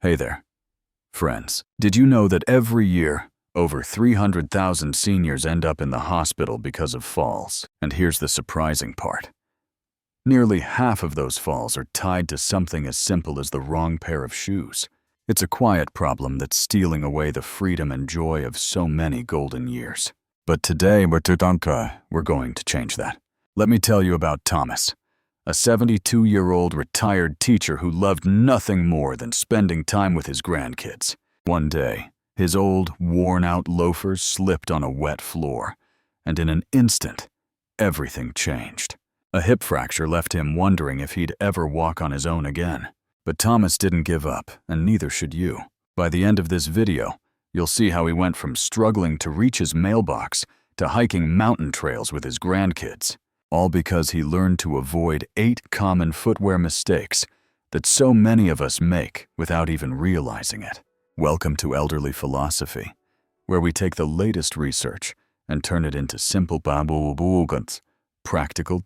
Hey there, friends. Did you know that every year, over 300,000 seniors end up in the hospital because of falls? And here's the surprising part. Nearly half of those falls are tied to something as simple as the wrong pair of shoes. It's a quiet problem that's stealing away the freedom and joy of so many golden years. But today, we're going to change that. Let me tell you about Thomas, a 72-year-old retired teacher who loved nothing more than spending time with his grandkids. One day, his old, worn-out loafers slipped on a wet floor, and in an instant, everything changed. A hip fracture left him wondering if he'd ever walk on his own again. But Thomas didn't give up, and neither should you. By the end of this video, you'll see how he went from struggling to reach his mailbox to hiking mountain trails with his grandkids, all because he learned to avoid 8 common footwear mistakes that so many of us make without even realizing it. Welcome to Elderly Philosophy, where we take the latest research and turn it into simple practical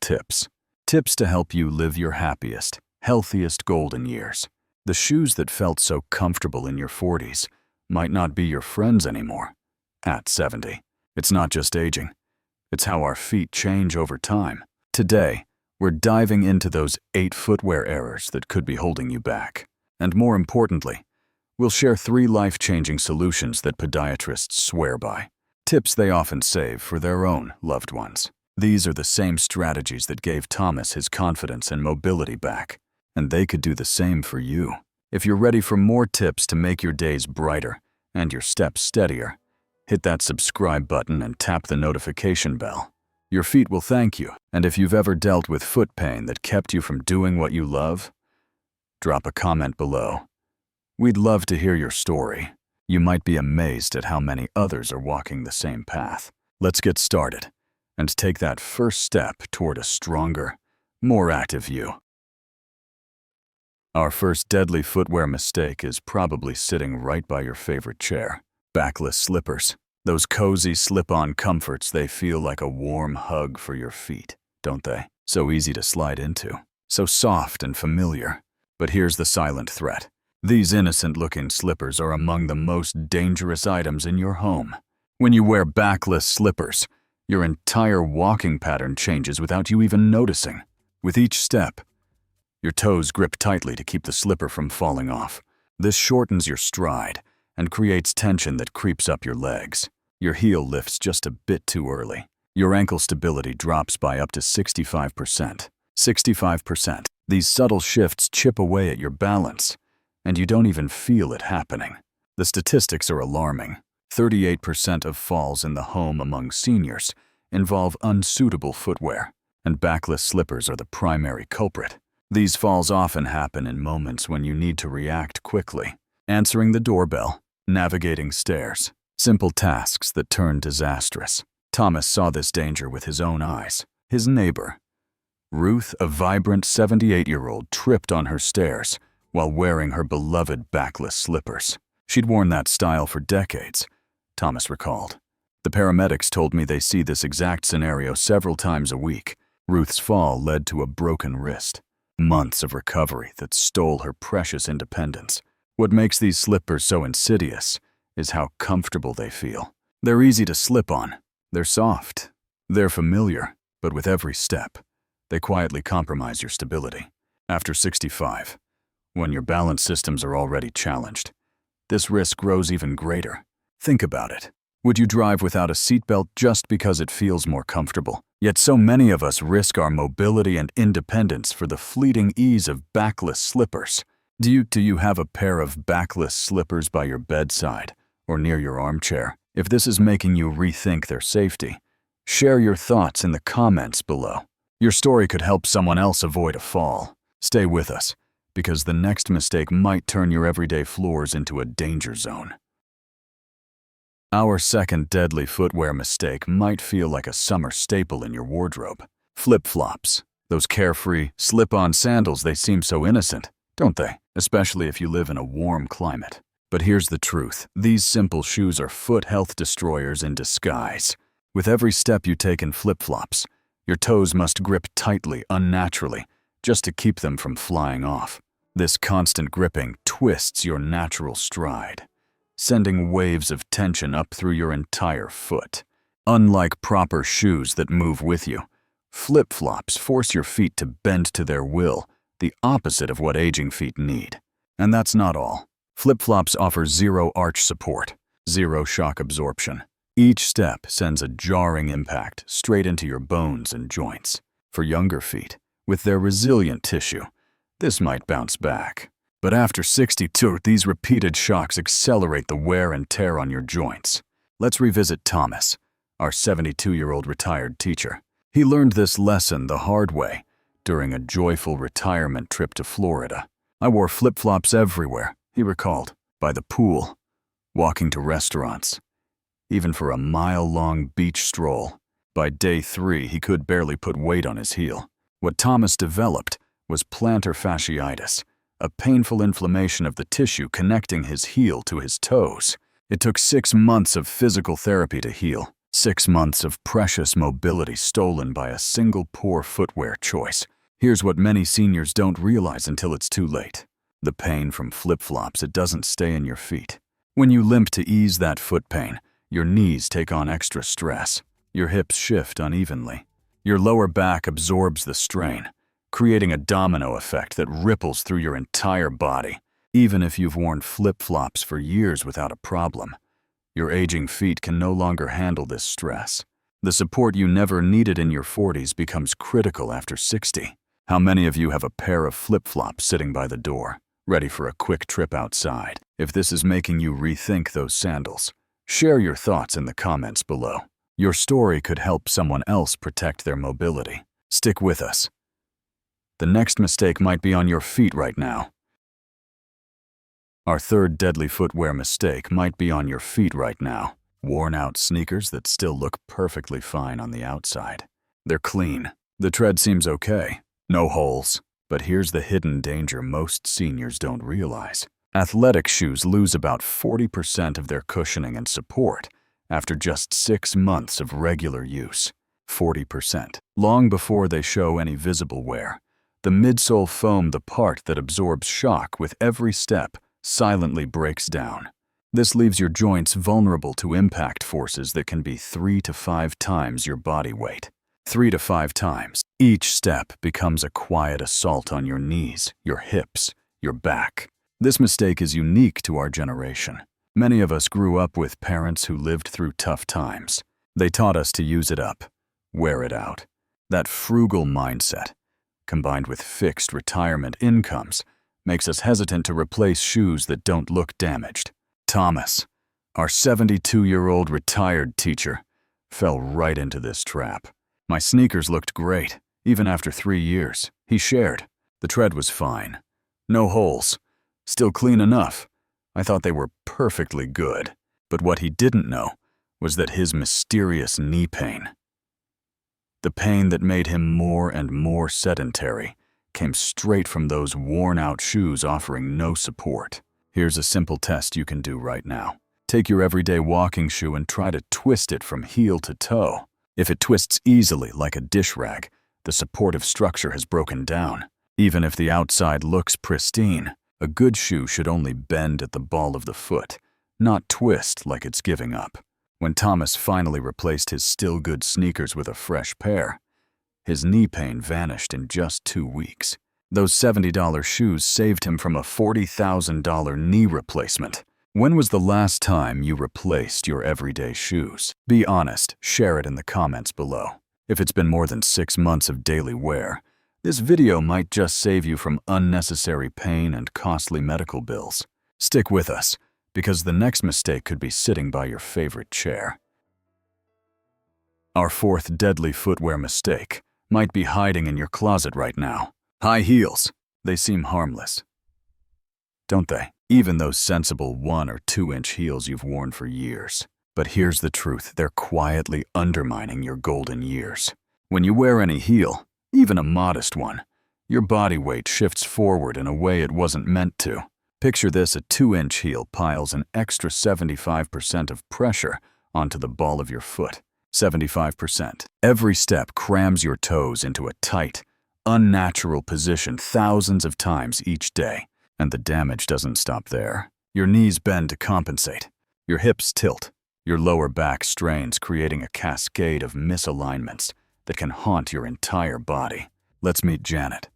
tips. Tips to help you live your happiest, healthiest golden years. The shoes that felt so comfortable in your 40s might not be your friends anymore at 70. It's not just aging. It's how our feet change over time. Today, we're diving into those 8 footwear errors that could be holding you back. And more importantly, we'll share 3 life-changing solutions that podiatrists swear by. Tips they often save for their own loved ones. These are the same strategies that gave Thomas his confidence and mobility back. And they could do the same for you. If you're ready for more tips to make your days brighter and your steps steadier, hit that subscribe button and tap the notification bell. Your feet will thank you. And if you've ever dealt with foot pain that kept you from doing what you love, drop a comment below. We'd love to hear your story. You might be amazed at how many others are walking the same path. Let's get started and take that first step toward a stronger, more active you. Our first deadly footwear mistake is probably sitting right by your favorite chair. Backless slippers. Those cozy slip-on comforts, they feel like a warm hug for your feet, don't they? So easy to slide into. So soft and familiar. But here's the silent threat. These innocent-looking slippers are among the most dangerous items in your home. When you wear backless slippers, your entire walking pattern changes without you even noticing. With each step, your toes grip tightly to keep the slipper from falling off. This shortens your stride and creates tension that creeps up your legs. Your heel lifts just a bit too early. Your ankle stability drops by up to 65%. 65%. These subtle shifts chip away at your balance, and you don't even feel it happening. The statistics are alarming. 38% of falls in the home among seniors involve unsuitable footwear, and backless slippers are the primary culprit. These falls often happen in moments when you need to react quickly. Answering the doorbell, navigating stairs, simple tasks that turn disastrous. Thomas saw this danger with his own eyes. His neighbor, Ruth, a vibrant 78-year-old, tripped on her stairs while wearing her beloved backless slippers. She'd worn that style for decades, Thomas recalled. The paramedics told me they see this exact scenario several times a week. Ruth's fall led to a broken wrist. Months of recovery that stole her precious independence. What makes these slippers so insidious is how comfortable they feel. They're easy to slip on. They're soft. They're familiar, but with every step, they quietly compromise your stability. After 65, when your balance systems are already challenged, this risk grows even greater. Think about it. Would you drive without a seatbelt just because it feels more comfortable? Yet so many of us risk our mobility and independence for the fleeting ease of backless slippers. Do you have a pair of backless slippers by your bedside or near your armchair? If this is making you rethink their safety, share your thoughts in the comments below. Your story could help someone else avoid a fall. Stay with us, because the next mistake might turn your everyday floors into a danger zone. Our second deadly footwear mistake might feel like a summer staple in your wardrobe. Flip-flops. Those carefree, slip-on sandals, they seem so innocent, don't they? Especially if you live in a warm climate. But here's the truth. These simple shoes are foot health destroyers in disguise. With every step you take in flip-flops, your toes must grip tightly, unnaturally, just to keep them from flying off. This constant gripping twists your natural stride, sending waves of tension up through your entire foot. Unlike proper shoes that move with you, flip-flops force your feet to bend to their will, the opposite of what aging feet need. And that's not all. Flip-flops offer zero arch support, zero shock absorption. Each step sends a jarring impact straight into your bones and joints. For younger feet, with their resilient tissue, this might bounce back. But after 62, these repeated shocks accelerate the wear and tear on your joints. Let's revisit Thomas, our 72-year-old retired teacher. He learned this lesson the hard way during a joyful retirement trip to Florida. I wore flip-flops everywhere, he recalled, by the pool, walking to restaurants, even for a mile-long beach stroll. By day 3, he could barely put weight on his heel. What Thomas developed was plantar fasciitis, a painful inflammation of the tissue connecting his heel to his toes. It took 6 months of physical therapy to heal, 6 months of precious mobility stolen by a single poor footwear choice. Here's what many seniors don't realize until it's too late. The pain from flip-flops, it doesn't stay in your feet. When you limp to ease that foot pain, your knees take on extra stress. Your hips shift unevenly. Your lower back absorbs the strain, creating a domino effect that ripples through your entire body. Even if you've worn flip-flops for years without a problem, your aging feet can no longer handle this stress. The support you never needed in your 40s becomes critical after 60. How many of you have a pair of flip-flops sitting by the door, ready for a quick trip outside? If this is making you rethink those sandals, share your thoughts in the comments below. Your story could help someone else protect their mobility. Stick with us. The next mistake might be on your feet right now. Our third deadly footwear mistake might be on your feet right now. Worn-out sneakers that still look perfectly fine on the outside. They're clean. The tread seems okay. No holes. But here's the hidden danger most seniors don't realize. Athletic shoes lose about 40% of their cushioning and support after just 6 months of regular use. 40%. Long before they show any visible wear, the midsole foam, the part that absorbs shock with every step, silently breaks down. This leaves your joints vulnerable to impact forces that can be 3 to 5 times your body weight. 3 to 5 times. Each step becomes a quiet assault on your knees, your hips, your back. This mistake is unique to our generation. Many of us grew up with parents who lived through tough times. They taught us to use it up, wear it out. That frugal mindset, combined with fixed retirement incomes, makes us hesitant to replace shoes that don't look damaged. Thomas, our 72-year-old retired teacher, fell right into this trap. My sneakers looked great, even after 3 years, he shared. The tread was fine. No holes. Still clean enough. I thought they were perfectly good. But what he didn't know was that his mysterious knee pain, the pain that made him more and more sedentary, came straight from those worn-out shoes offering no support. Here's a simple test you can do right now. Take your everyday walking shoe and try to twist it from heel to toe. If it twists easily like a dish rag, the supportive structure has broken down. Even if the outside looks pristine, a good shoe should only bend at the ball of the foot, not twist like it's giving up. When Thomas finally replaced his still good sneakers with a fresh pair, his knee pain vanished in just 2 weeks. Those $70 shoes saved him from a $40,000 knee replacement. When was the last time you replaced your everyday shoes? Be honest, share it in the comments below. If it's been more than 6 months of daily wear, this video might just save you from unnecessary pain and costly medical bills. Stick with us, because the next mistake could be sitting by your favorite chair. Our fourth deadly footwear mistake might be hiding in your closet right now. High heels. They seem harmless, don't they? Even those sensible 1 or 2 inch heels you've worn for years. But here's the truth, they're quietly undermining your golden years. When you wear any heel, even a modest one, your body weight shifts forward in a way it wasn't meant to. Picture this, a 2 inch heel piles an extra 75% of pressure onto the ball of your foot. 75%. Every step crams your toes into a tight, unnatural position thousands of times each day. And the damage doesn't stop there. Your knees bend to compensate. Your hips tilt. Your lower back strains, creating a cascade of misalignments that can haunt your entire body. Let's meet Janet,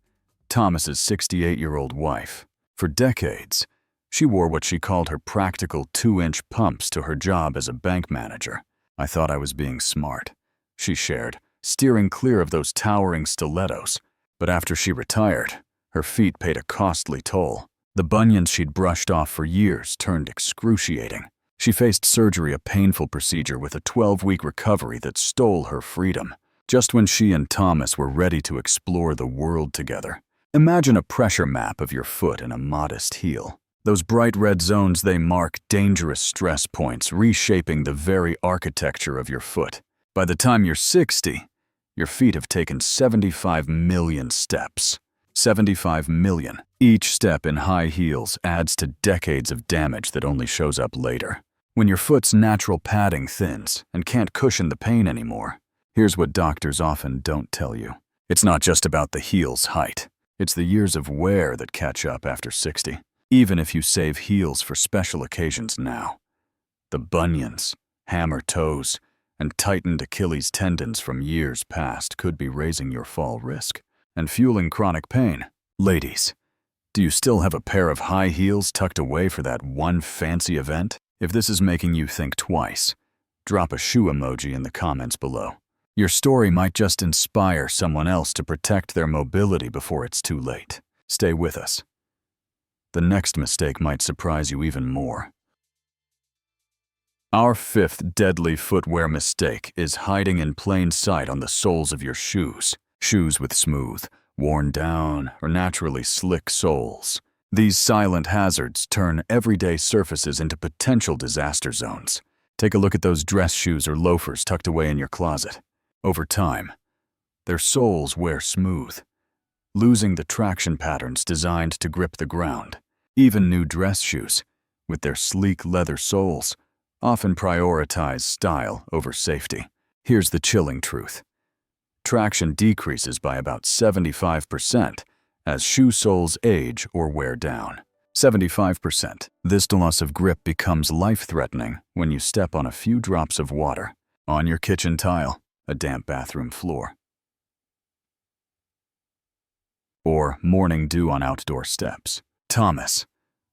Thomas's 68-year-old wife. For decades, she wore what she called her practical 2-inch pumps to her job as a bank manager. "I thought I was being smart," she shared, steering clear of those towering stilettos. But after she retired, her feet paid a costly toll. The bunions she'd brushed off for years turned excruciating. She faced surgery, a painful procedure with a 12-week recovery that stole her freedom. Just when she and Thomas were ready to explore the world together. Imagine a pressure map of your foot in a modest heel. Those bright red zones, they mark dangerous stress points, reshaping the very architecture of your foot. By the time you're 60, your feet have taken 75 million steps. 75 million. Each step in high heels adds to decades of damage that only shows up later. When your foot's natural padding thins and can't cushion the pain anymore, here's what doctors often don't tell you. It's not just about the heel's height. It's the years of wear that catch up after 60. Even if you save heels for special occasions now, the bunions, hammer toes, and tightened Achilles tendons from years past could be raising your fall risk and fueling chronic pain. Ladies, do you still have a pair of high heels tucked away for that one fancy event? If this is making you think twice, drop a shoe emoji in the comments below. Your story might just inspire someone else to protect their mobility before it's too late. Stay with us. The next mistake might surprise you even more. Our fifth deadly footwear mistake is hiding in plain sight on the soles of your shoes. Shoes with smooth, worn down, or naturally slick soles. These silent hazards turn everyday surfaces into potential disaster zones. Take a look at those dress shoes or loafers tucked away in your closet. Over time, their soles wear smooth, losing the traction patterns designed to grip the ground. Even new dress shoes, with their sleek leather soles, often prioritize style over safety. Here's the chilling truth. Traction decreases by about 75% as shoe soles age or wear down. 75%. This loss of grip becomes life-threatening when you step on a few drops of water, on your kitchen tile, a damp bathroom floor, or morning dew on outdoor steps. Thomas,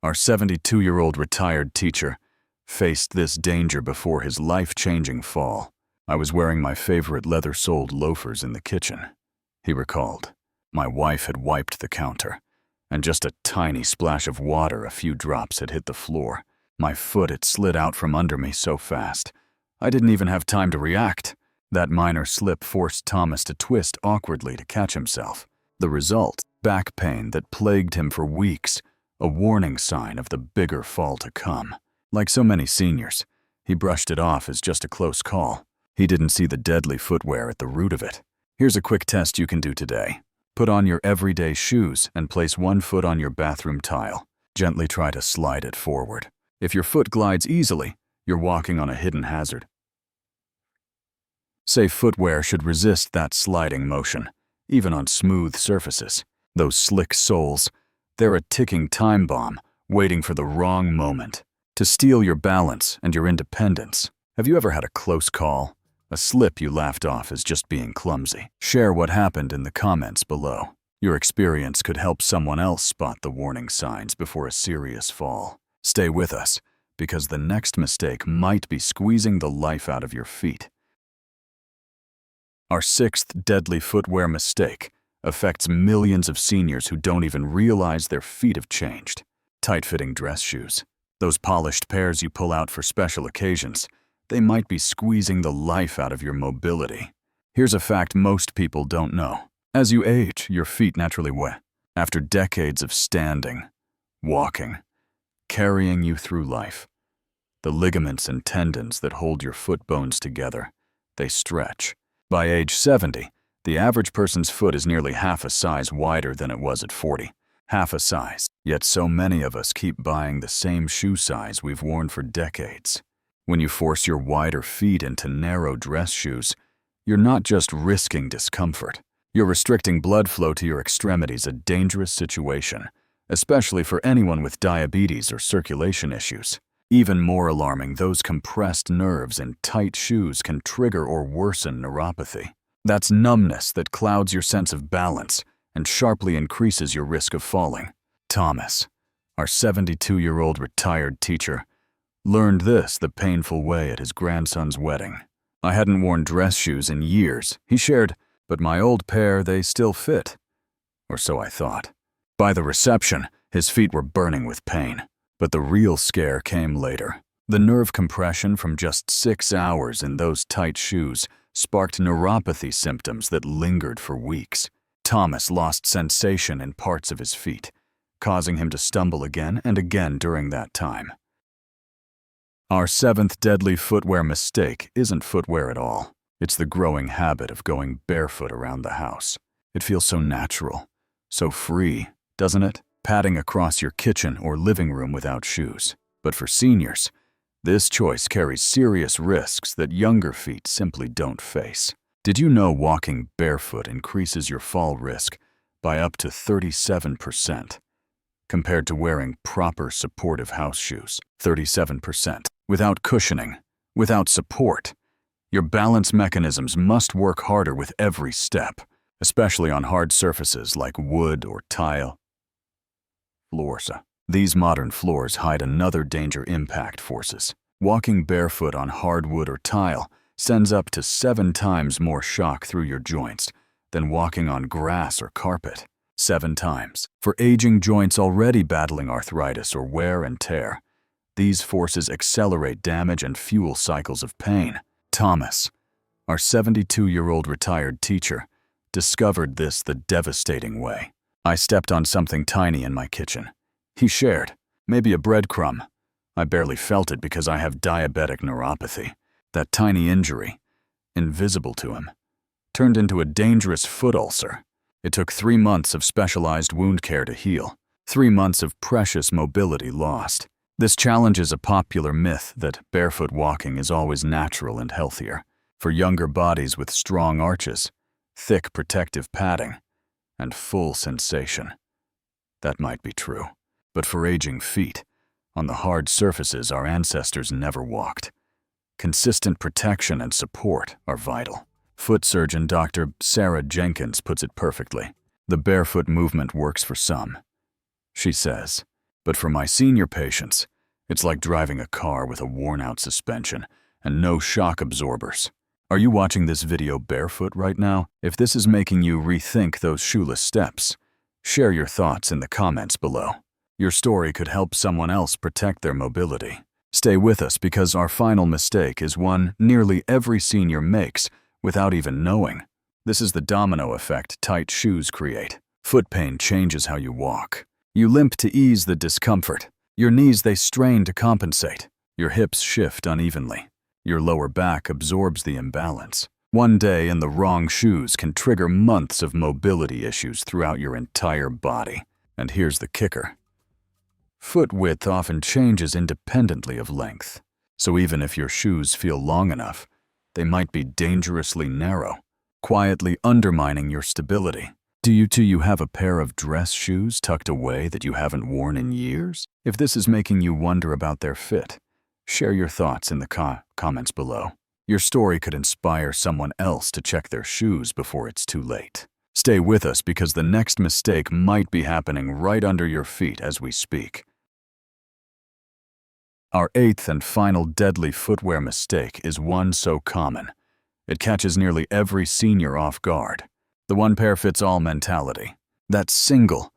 our 72-year-old retired teacher, faced this danger before his life-changing fall. "I was wearing my favorite leather-soled loafers in the kitchen," he recalled. "My wife had wiped the counter, and just a tiny splash of water, a few drops, had hit the floor. My foot had slid out from under me so fast, I didn't even have time to react." That minor slip forced Thomas to twist awkwardly to catch himself. The result, back pain that plagued him for weeks, a warning sign of the bigger fall to come. Like so many seniors, he brushed it off as just a close call. He didn't see the deadly footwear at the root of it. Here's a quick test you can do today. Put on your everyday shoes and place one foot on your bathroom tile. Gently try to slide it forward. If your foot glides easily, you're walking on a hidden hazard. Safe footwear should resist that sliding motion, even on smooth surfaces. Those slick soles, they're a ticking time bomb, waiting for the wrong moment to steal your balance and your independence. Have you ever had a close call? A slip you laughed off as just being clumsy? Share what happened in the comments below. Your experience could help someone else spot the warning signs before a serious fall. Stay with us, because the next mistake might be squeezing the life out of your feet. Our sixth deadly footwear mistake affects millions of seniors who don't even realize their feet have changed. Tight-fitting dress shoes. Those polished pairs you pull out for special occasions, they might be squeezing the life out of your mobility. Here's a fact most people don't know. As you age, your feet naturally wear. After decades of standing, walking, carrying you through life, the ligaments and tendons that hold your foot bones together, they stretch. By age 70, the average person's foot is nearly half a size wider than it was at 40. Half a size. Yet so many of us keep buying the same shoe size we've worn for decades. When you force your wider feet into narrow dress shoes, you're not just risking discomfort, You're restricting blood flow to your extremities, a dangerous situation, especially for anyone with diabetes or circulation issues. Even more alarming, those compressed nerves in tight shoes can trigger or worsen neuropathy. That's numbness that clouds your sense of balance and sharply increases your risk of falling. Thomas, our 72-year-old retired teacher, learned this the painful way at his grandson's wedding. I hadn't worn dress shoes in years, he shared, but my old pair, they still fit. Or so I thought. By the reception, his feet were burning with pain. But the real scare came later. The nerve compression from just 6 hours in those tight shoes sparked neuropathy symptoms that lingered for weeks. Thomas lost sensation in parts of his feet, causing him to stumble again and again during that time. Our 7th deadly footwear mistake isn't footwear at all. It's the growing habit of going barefoot around the house. It feels so natural, so free, doesn't it? Padding across your kitchen or living room without shoes. But for seniors, this choice carries serious risks that younger feet simply don't face. Did you know walking barefoot increases your fall risk by up to 37%, compared to wearing proper supportive house shoes? 37%. Without cushioning, without support, your balance mechanisms must work harder with every step, especially on hard surfaces like wood or tile. Floors. These modern floors hide another danger: impact forces. Walking barefoot on hardwood or tile sends up to 7 times more shock through your joints than walking on grass or carpet. 7 times. For aging joints already battling arthritis or wear and tear, these forces accelerate damage and fuel cycles of pain. Thomas, our 72-year-old retired teacher, discovered this the devastating way. I stepped on something tiny in my kitchen. He shared, maybe a breadcrumb. I barely felt it because I have diabetic neuropathy. That tiny injury, invisible to him, turned into a dangerous foot ulcer. It took 3 months of specialized wound care to heal. 3 months of precious mobility lost. This challenges a popular myth that barefoot walking is always natural and healthier. For younger bodies with strong arches, thick protective padding, and full sensation. That might be true. But for aging feet, on the hard surfaces our ancestors never walked, consistent protection and support are vital. Foot surgeon Dr. Sarah Jenkins puts it perfectly. The barefoot movement works for some, she says, but for my senior patients, it's like driving a car with a worn-out suspension and no shock absorbers. Are you watching this video barefoot right now? If this is making you rethink those shoeless steps, share your thoughts in the comments below. Your story could help someone else protect their mobility. Stay with us because our final mistake is one nearly every senior makes without even knowing. This is the domino effect tight shoes create. Foot pain changes how you walk. You limp to ease the discomfort. Your knees, they strain to compensate. Your hips shift unevenly. Your lower back absorbs the imbalance. One day in the wrong shoes can trigger months of mobility issues throughout your entire body. And here's the kicker. Foot width often changes independently of length. So even if your shoes feel long enough, they might be dangerously narrow, quietly undermining your stability. Do you have a pair of dress shoes tucked away that you haven't worn in years? If this is making you wonder about their fit, share your thoughts in the comments below. Your story could inspire someone else to check their shoes before it's too late. Stay with us because the next mistake might be happening right under your feet as we speak. Our 8th and final deadly footwear mistake is one so common. It catches nearly every senior off guard. The one-pair-fits-all mentality. That single,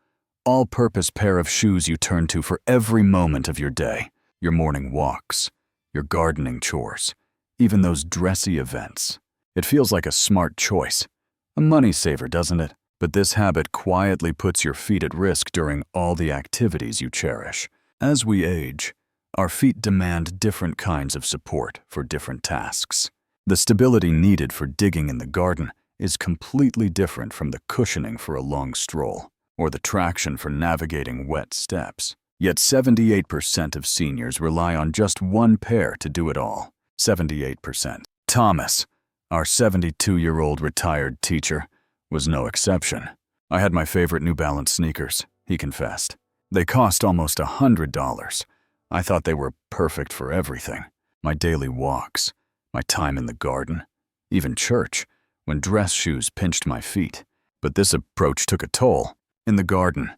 all-purpose pair of shoes you turn to for every moment of your day. Your morning walks, your gardening chores, even those dressy events. It feels like a smart choice. A money saver, doesn't it? But this habit quietly puts your feet at risk during all the activities you cherish. As we age, our feet demand different kinds of support for different tasks. The stability needed for digging in the garden is completely different from the cushioning for a long stroll, or the traction for navigating wet steps. Yet 78% of seniors rely on just one pair to do it all. 78%. Thomas, our 72-year-old retired teacher, was no exception. I had my favorite New Balance sneakers, he confessed. They cost almost $100. I thought they were perfect for everything. My daily walks, my time in the garden, even church, when dress shoes pinched my feet. But this approach took a toll. In the garden,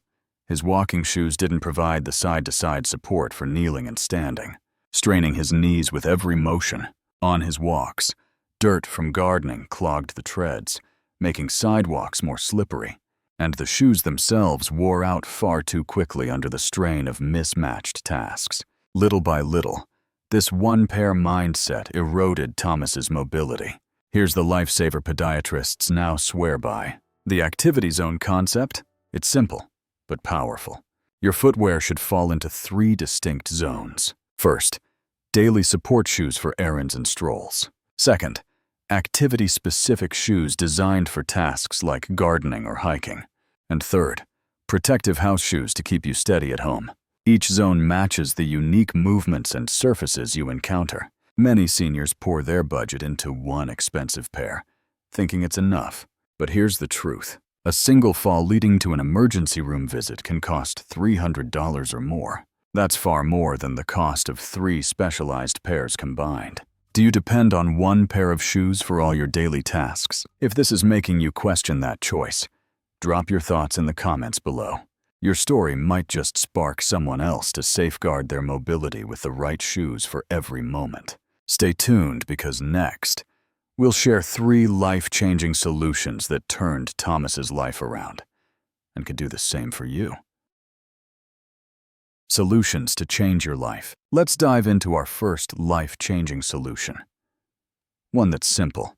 his walking shoes didn't provide the side-to-side support for kneeling and standing, straining his knees with every motion. On his walks, dirt from gardening clogged the treads, making sidewalks more slippery, and the shoes themselves wore out far too quickly under the strain of mismatched tasks. Little by little, this one-pair mindset eroded Thomas's mobility. Here's the lifesaver podiatrists now swear by. The activity zone concept? It's simple, but powerful. Your footwear should fall into 3 distinct zones. First, daily support shoes for errands and strolls. Second, activity-specific shoes designed for tasks like gardening or hiking. And third, protective house shoes to keep you steady at home. Each zone matches the unique movements and surfaces you encounter. Many seniors pour their budget into one expensive pair, thinking it's enough. But here's the truth. A single fall leading to an emergency room visit can cost $300 or more. That's far more than the cost of 3 specialized pairs combined. Do you depend on one pair of shoes for all your daily tasks? If this is making you question that choice, drop your thoughts in the comments below. Your story might just spark someone else to safeguard their mobility with the right shoes for every moment. Stay tuned because next, we'll share 3 life-changing solutions that turned Thomas's life around and could do the same for you. Solutions to change your life. Let's dive into our first life-changing solution. One that's simple,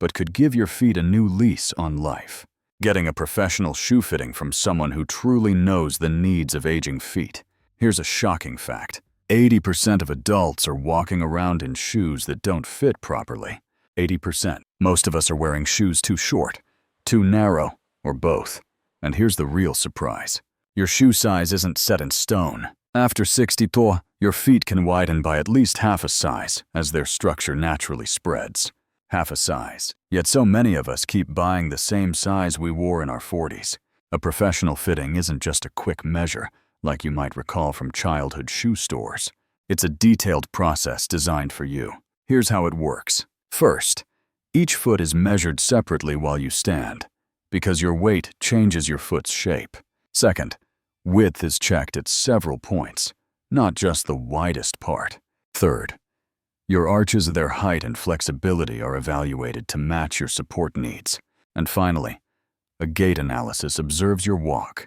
but could give your feet a new lease on life. Getting a professional shoe fitting from someone who truly knows the needs of aging feet. Here's a shocking fact. 80% of adults are walking around in shoes that don't fit properly. 80%. Most of us are wearing shoes too short, too narrow, or both. And here's the real surprise. Your shoe size isn't set in stone. After 62, your feet can widen by at least half a size as their structure naturally spreads. Half a size. Yet so many of us keep buying the same size we wore in our 40s. A professional fitting isn't just a quick measure, like you might recall from childhood shoe stores. It's a detailed process designed for you. Here's how it works. First, each foot is measured separately while you stand, because your weight changes your foot's shape. Second, width is checked at several points, not just the widest part. Third, your arches, their height and flexibility are evaluated to match your support needs. And finally, a gait analysis observes your walk,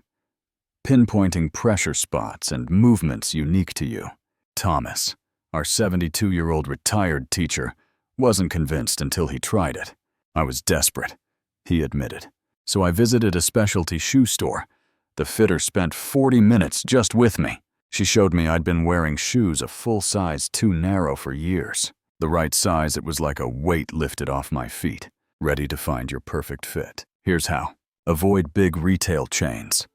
pinpointing pressure spots and movements unique to you. Thomas, our 72-year-old retired teacher, wasn't convinced until he tried it. I was desperate, he admitted. So I visited a specialty shoe store. The fitter spent 40 minutes just with me. She showed me I'd been wearing shoes a full size too narrow for years. The right size, it was like a weight lifted off my feet, ready to find your perfect fit. Here's how. Avoid big retail chains.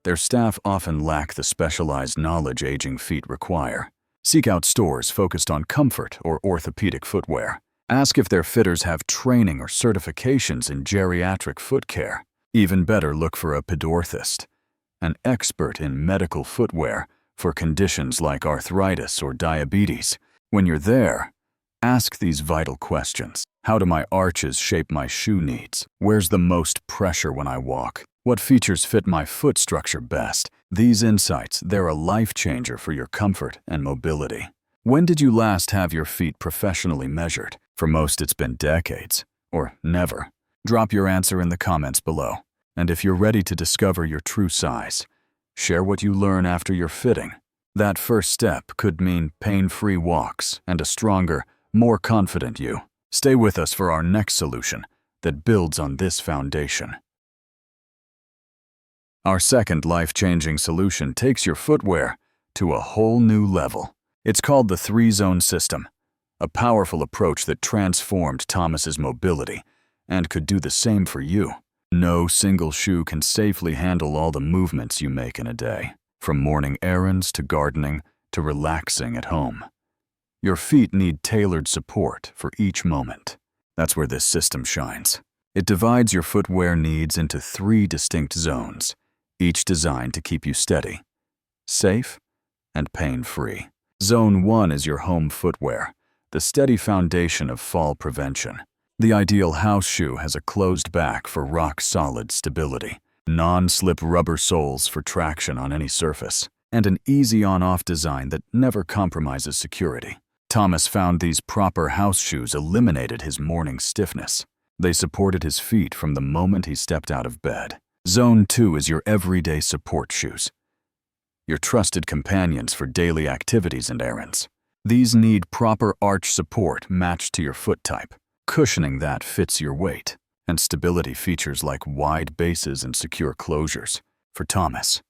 Their staff often lack the specialized knowledge aging feet require. Seek out stores focused on comfort or orthopedic footwear. Ask if their fitters have training or certifications in geriatric foot care. Even better, look for a podorthist, an expert in medical footwear for conditions like arthritis or diabetes. When you're there, ask these vital questions. How do my arches shape my shoe needs? Where's the most pressure when I walk? What features fit my foot structure best? These insights, they're a life changer for your comfort and mobility. When did you last have your feet professionally measured? For most, it's been decades, or never. Drop your answer in the comments below. And if you're ready to discover your true size, share what you learn after your fitting. That first step could mean pain-free walks and a stronger, more confident you. Stay with us for our next solution that builds on this foundation. Our second life-changing solution takes your footwear to a whole new level. It's called the 3-zone system, a powerful approach that transformed Thomas's mobility and could do the same for you. No single shoe can safely handle all the movements you make in a day, from morning errands to gardening to relaxing at home. Your feet need tailored support for each moment. That's where this system shines. It divides your footwear needs into 3 distinct zones, each designed to keep you steady, safe, and pain-free. Zone 1 is your home footwear, the steady foundation of fall prevention. The ideal house shoe has a closed back for rock-solid stability, non-slip rubber soles for traction on any surface, and an easy on-off design that never compromises security. Thomas found these proper house shoes eliminated his morning stiffness. They supported his feet from the moment he stepped out of bed. Zone 2 is your everyday support shoes, your trusted companions for daily activities and errands. These need proper arch support matched to your foot type, cushioning that fits your weight, and stability features like wide bases and secure closures. For Thomas,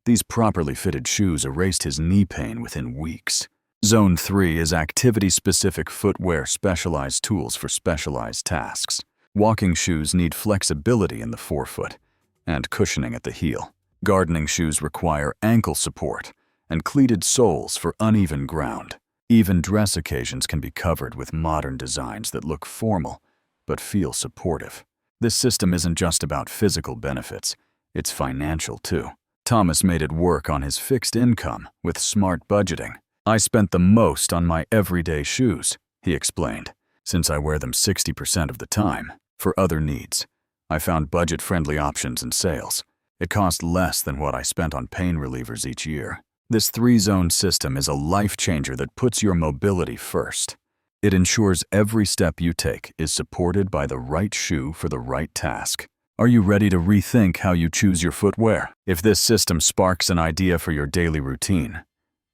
these properly fitted shoes erased his knee pain within weeks. Zone 3 is activity-specific footwear, specialized tools for specialized tasks. Walking shoes need flexibility in the forefoot and cushioning at the heel. Gardening shoes require ankle support and cleated soles for uneven ground. Even dress occasions can be covered with modern designs that look formal but feel supportive. This system isn't just about physical benefits, it's financial too. Thomas made it work on his fixed income with smart budgeting. "I spent the most on my everyday shoes," he explained, "since I wear them 60% of the time. For other needs, I found budget-friendly options and sales. It cost less than what I spent on pain relievers each year." This 3-zone system is a life-changer that puts your mobility first. It ensures every step you take is supported by the right shoe for the right task. Are you ready to rethink how you choose your footwear? If this system sparks an idea for your daily routine,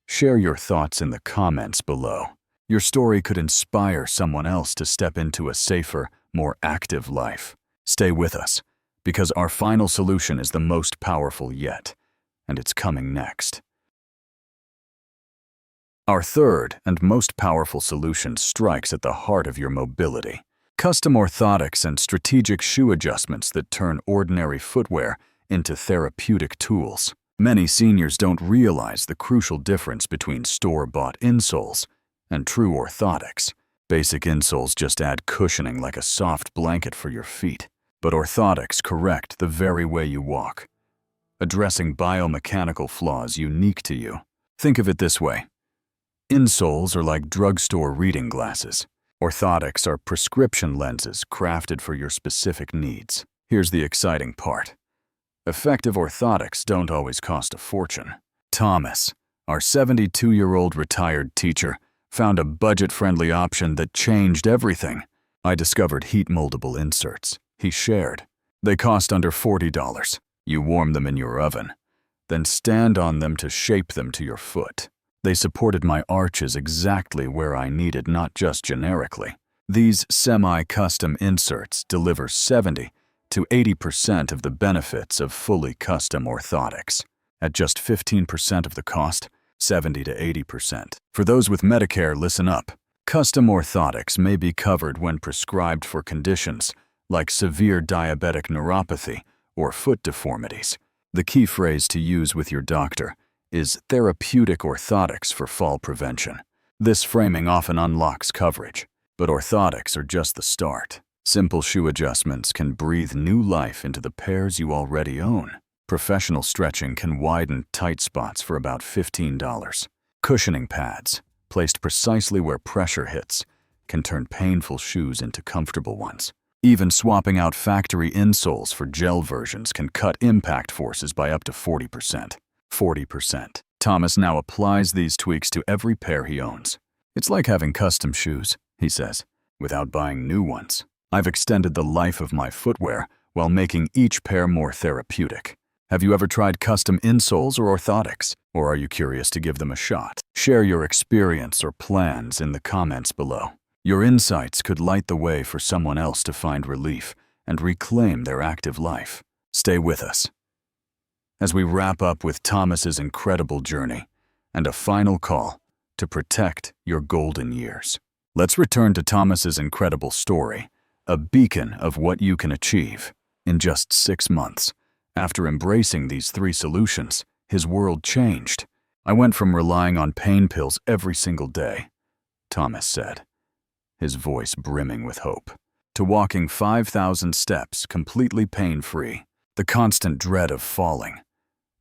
share your thoughts in the comments below. Your story could inspire someone else to step into a safer, more active life. Stay with us, because our final solution is the most powerful yet, and it's coming next. Our third and most powerful solution strikes at the heart of your mobility. Custom orthotics and strategic shoe adjustments that turn ordinary footwear into therapeutic tools. Many seniors don't realize the crucial difference between store-bought insoles and true orthotics. Basic insoles just add cushioning like a soft blanket for your feet, but orthotics correct the very way you walk, addressing biomechanical flaws unique to you. Think of it this way. Insoles are like drugstore reading glasses. Orthotics are prescription lenses crafted for your specific needs. Here's the exciting part. Effective orthotics don't always cost a fortune. Thomas, our 72-year-old retired teacher, found a budget-friendly option that changed everything. "I discovered heat-moldable inserts," he shared. "They cost under $40. You warm them in your oven, then stand on them to shape them to your foot. They supported my arches exactly where I needed, not just generically." These semi-custom inserts deliver 70 to 80% of the benefits of fully custom orthotics. At just 15% of the cost, 70 to 80%. For those with Medicare, listen up. Custom orthotics may be covered when prescribed for conditions like severe diabetic neuropathy or foot deformities. The key phrase to use with your doctor is therapeutic orthotics for fall prevention. This framing often unlocks coverage, but orthotics are just the start. Simple shoe adjustments can breathe new life into the pairs you already own. Professional stretching can widen tight spots for about $15. Cushioning pads, placed precisely where pressure hits, can turn painful shoes into comfortable ones. Even swapping out factory insoles for gel versions can cut impact forces by up to 40%. 40%. Thomas now applies these tweaks to every pair he owns. "It's like having custom shoes," he says, "without buying new ones. I've extended the life of my footwear while making each pair more therapeutic." Have you ever tried custom insoles or orthotics? Or are you curious to give them a shot? Share your experience or plans in the comments below. Your insights could light the way for someone else to find relief and reclaim their active life. Stay with us as we wrap up with Thomas's incredible journey and a final call to protect your golden years. Let's return to Thomas's incredible story, a beacon of what you can achieve. In just 6 months, after embracing these 3 solutions, his world changed. "I went from relying on pain pills every single day," Thomas said, his voice brimming with hope, to walking 5,000 steps completely pain-free. The constant dread of falling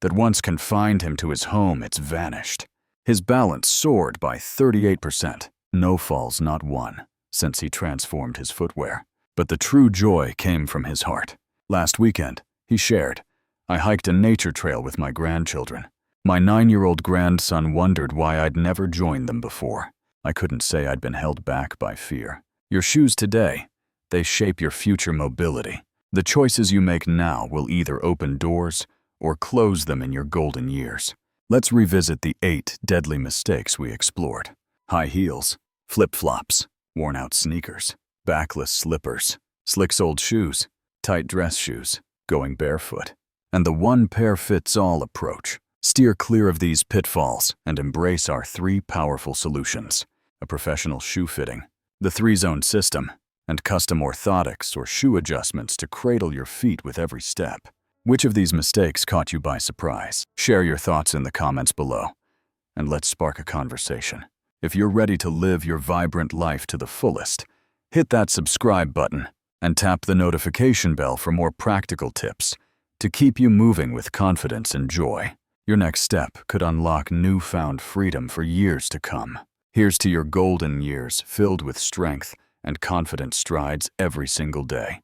that once confined him to his home, it's vanished. His balance soared by 38%. No falls, not one, since he transformed his footwear. But the true joy came from his heart. Last weekend, he shared, "I hiked a nature trail with my grandchildren. My 9-year-old grandson wondered why I'd never joined them before. I couldn't say I'd been held back by fear." Your shoes today, they shape your future mobility. The choices you make now will either open doors or close them in your golden years. Let's revisit the 8 deadly mistakes we explored. High heels, flip-flops, worn-out sneakers, backless slippers, slick-soled shoes, tight dress shoes, going barefoot, and the one-pair-fits-all approach. Steer clear of these pitfalls and embrace our 3 powerful solutions: a professional shoe fitting, the 3-zone system, and custom orthotics or shoe adjustments to cradle your feet with every step. Which of these mistakes caught you by surprise? Share your thoughts in the comments below, and let's spark a conversation. If you're ready to live your vibrant life to the fullest, hit that subscribe button and tap the notification bell for more practical tips to keep you moving with confidence and joy. Your next step could unlock newfound freedom for years to come. Here's to your golden years filled with strength and confident strides every single day.